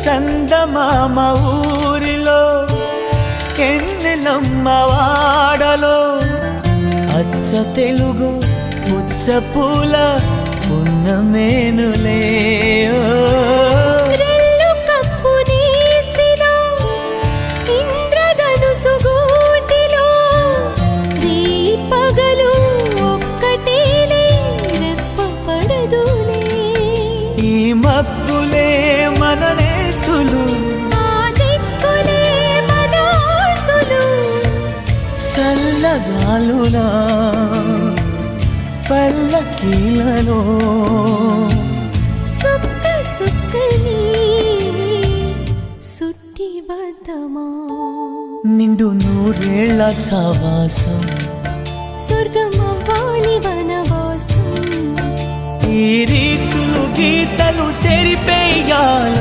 సందమామ ఊరిలో కెన్నెలమ్మ వాడలో అచ్చ తెలుగు పుచ్చ పూల పున్నమేనులే మబ్బులే మన నేస్తులు చల్లగాలులా పల్లకీలలో సుక్క సుక్కని సుట్టి వద్దమా నిండు నూరేళ్ల సావాసం స్వర్గమవ్వాలి వనవాసం ఈ రీతులు గీతలు సెరిపేయాల